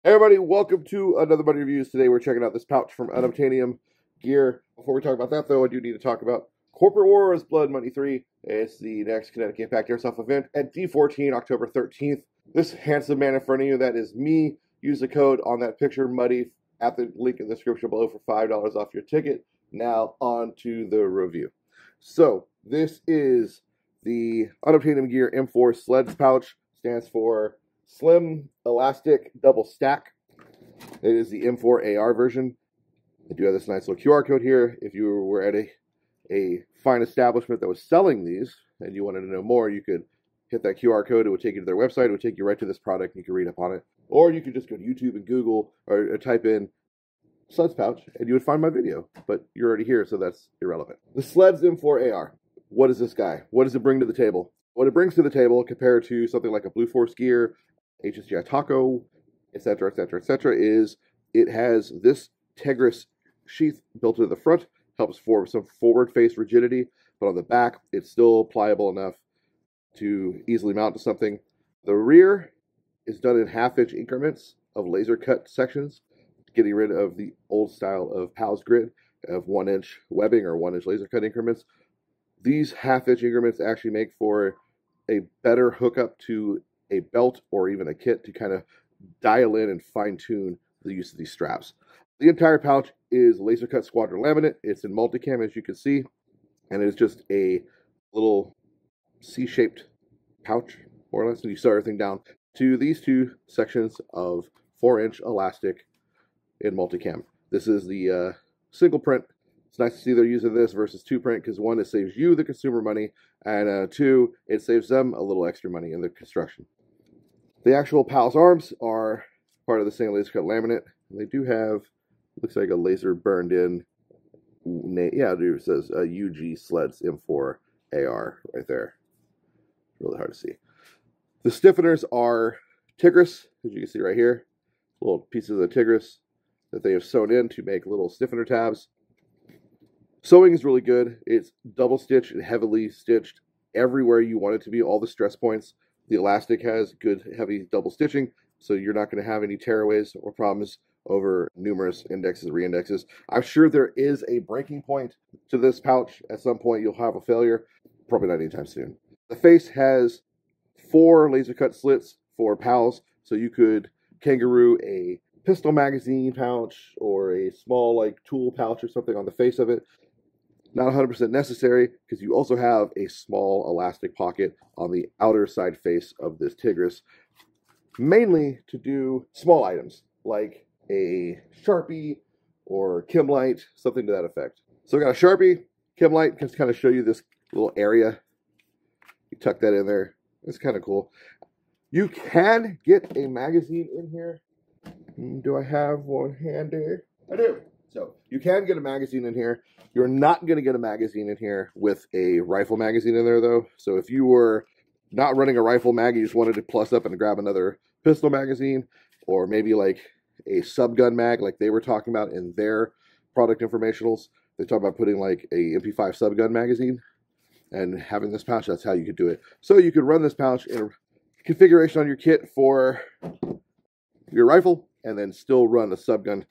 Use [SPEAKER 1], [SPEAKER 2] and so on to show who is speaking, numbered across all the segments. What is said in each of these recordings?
[SPEAKER 1] Hey everybody, welcome to another Money Reviews. Today we're checking out this pouch from Unobtanium Gear. Before we talk about that though, I do need to talk about Corporate Wars Blood Money 3. It's the next Kinetic Impact Airsoft event at D14, October 13th. This handsome man in front of you, that is me. Use the code on that picture, Muddy, at the link in the description below for $5 off your ticket. Now on to the review. So this is the Unobtanium Gear M4 SLEDS pouch. Stands for Slim Elastic Double Stack. It is the M4 AR version. I do have this nice little QR code here. If you were at a fine establishment that was selling these and you wanted to know more, you could hit that QR code. It would take you to their website. It would take you right to this product. And you can read up on it. Or you could just go to YouTube and Google or type in SLEDS pouch and you would find my video. But you're already here, so that's irrelevant. The SLEDS M4 AR. What is this guy? What does it bring to the table? What it brings to the table compared to something like a Blue Force Gear, HSGI Taco, etc., etc., etc., is it has this Tegris sheath built into the front, helps for some forward-face rigidity, but on the back, it's still pliable enough to easily mount to something. The rear is done in half-inch increments of laser-cut sections, getting rid of the old style of PALS grid of 1-inch webbing or 1-inch laser-cut increments. These half-inch increments actually make for a better hookup to a belt or even a kit to kind of dial in and fine-tune the use of these straps. The entire pouch is laser cut squadron laminate. It's in multicam, as you can see, and it's just a little C-shaped pouch, more or less, and you sew everything down to these two sections of 4-inch elastic in multicam. This is the single print. It's nice to see they're using this versus 2-print because 1, it saves you, the consumer, money, and 2, it saves them a little extra money in the construction. The actual PALS arms are part of the same laser cut laminate. They do have, looks like a laser burned in, yeah, it says UG SLEDS M4 AR right there. Really hard to see. The stiffeners are Tegris, as you can see right here. Little pieces of Tegris that they have sewn in to make little stiffener tabs. Sewing is really good. It's double stitched and heavily stitched everywhere you want it to be, all the stress points. The elastic has good heavy double stitching, so you're not going to have any tearaways or problems over numerous indexes and reindexes. I'm sure there is a breaking point to this pouch. At some point you'll have a failure, probably not anytime soon. The face has 4 laser cut slits for PALS, so you could kangaroo a pistol magazine pouch or a small like tool pouch or something on the face of it. Not 100% necessary because you also have a small elastic pocket on the outer side face of this Tegris, mainly to do small items like a Sharpie or Kimlite, something to that effect. So I got a Sharpie, Kimlite, can kind of show you this little area. You tuck that in there. It's kind of cool. You can get a magazine in here. Do I have one handy? I do. So you can get a magazine in here. You're not going to get a magazine in here with a rifle magazine in there, though. So if you were not running a rifle mag, you just wanted to plus up and grab another pistol magazine, or maybe like a subgun mag, like they were talking about in their product informationals. They talk about putting like a MP5 subgun magazine and having this pouch. That's how you could do it. So you could run this pouch in a configuration on your kit for your rifle and then still run a subgun.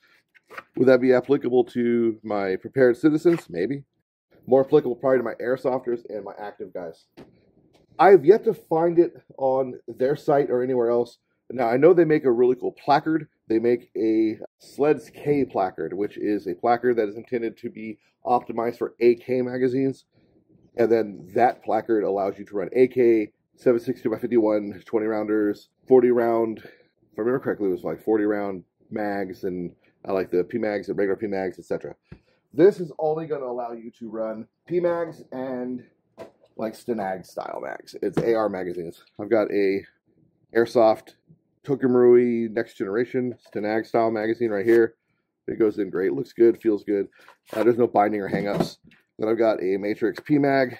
[SPEAKER 1] Would that be applicable to my prepared citizens? Maybe. More applicable probably to my airsofters and my active guys. I've yet to find it on their site or anywhere else. Now, I know they make a really cool placard. They make a SLEDS-K placard, which is a placard that is intended to be optimized for AK magazines. And then that placard allows you to run AK, 7.62x51, 20 rounders, 40 round, if I remember correctly, it was like 40 round mags, and I like the PMags and regular PMags, etc. This is only going to allow you to run PMags and like Stenag style mags. It's AR magazines. I've got a Airsoft Tokamarui Next Generation Stenag style magazine right here. It goes in great, looks good, feels good. There's no binding or hangups. Then I've got a Matrix PMag.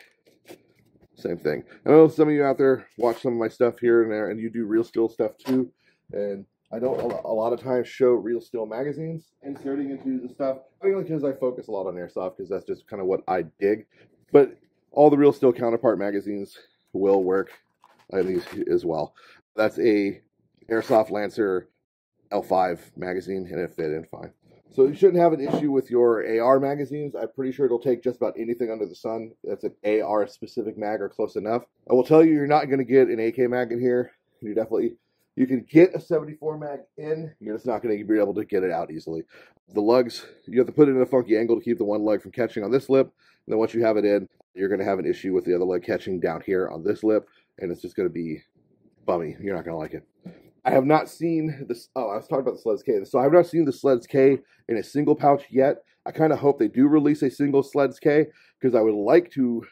[SPEAKER 1] Same thing. I know some of you out there watch some of my stuff here and there, and you do real steel stuff too. And I don't a lot of times show real steel magazines inserting into the stuff, mainly because I focus a lot on airsoft because that's just kind of what I dig. But all the real steel counterpart magazines will work on these as well. That's a Airsoft Lancer L5 magazine, and it fit in fine. So you shouldn't have an issue with your AR magazines. I'm pretty sure it'll take just about anything under the sun that's an AR specific mag or close enough. I will tell you, you're not going to get an AK mag in here. You can get a 74 mag in, you're just not going to be able to get it out easily. The lugs, you have to put it in a funky angle to keep the one lug from catching on this lip. And then once you have it in, you're going to have an issue with the other leg catching down here on this lip, and it's just going to be bummy. You're not going to like it. I have not seen this. Oh, I was talking about the SLEDS-K. So I have not seen the SLEDS-K in a single pouch yet. I kind of hope they do release a single SLEDS-K, because I would like to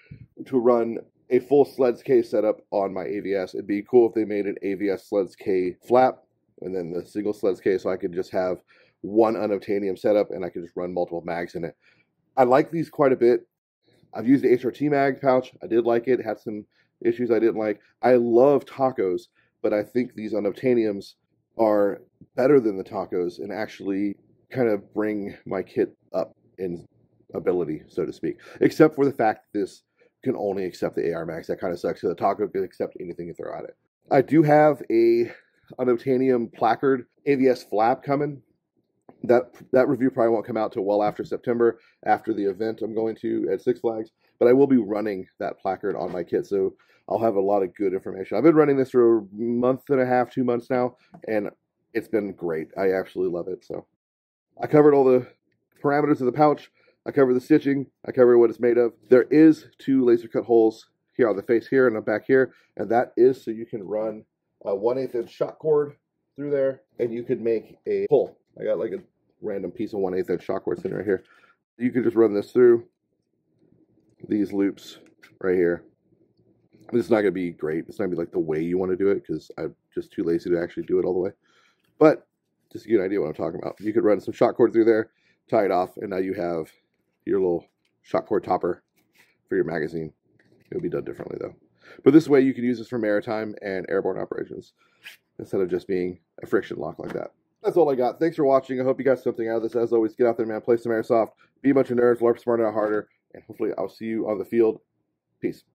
[SPEAKER 1] run a full SLEDS-K setup on my AVS. It'd be cool if they made an AVS SLEDS-K flap and then the single SLEDS-K, so I could just have one unobtainium setup and I could just run multiple mags in it. I like these quite a bit. I've used the HRT mag pouch. I did like it. It had some issues I didn't like. I love tacos, but I think these unobtainiums are better than the tacos and actually kind of bring my kit up in ability, so to speak. Except for the fact that this can only accept the AR mags. That kind of sucks. So the taco can accept anything you throw at it. I do have a unobtainium placard AVS flap coming. That review probably won't come out till well after September, after the event I'm going to at Six Flags. But I will be running that placard on my kit, so I'll have a lot of good information. I've been running this for a month and a half, 2 months now, and it's been great. I absolutely love it. So I covered all the parameters of the pouch. I covered the stitching. I covered what it's made of. There is 2 laser cut holes here on the face here and on back here, and that is so you can run a 1/8 inch shock cord through there, and you could make a pull. I got like a random piece of 1/8 inch shock cord sitting right here. You could just run this through these loops right here. This is not going to be great. It's not going to be like the way you want to do it, because I'm just too lazy to actually do it all the way. But just to get an idea what I'm talking about. You could run some shock cord through there, tie it off, and now you have your little shock cord topper for your magazine. It'll be done differently though. But this way you can use this for maritime and airborne operations instead of just being a friction lock like that. That's all I got. Thanks for watching. I hope you got something out of this. As always, get out there, man. Play some airsoft. Be a bunch of nerds. LARP smarter, not harder. And hopefully I'll see you on the field. Peace.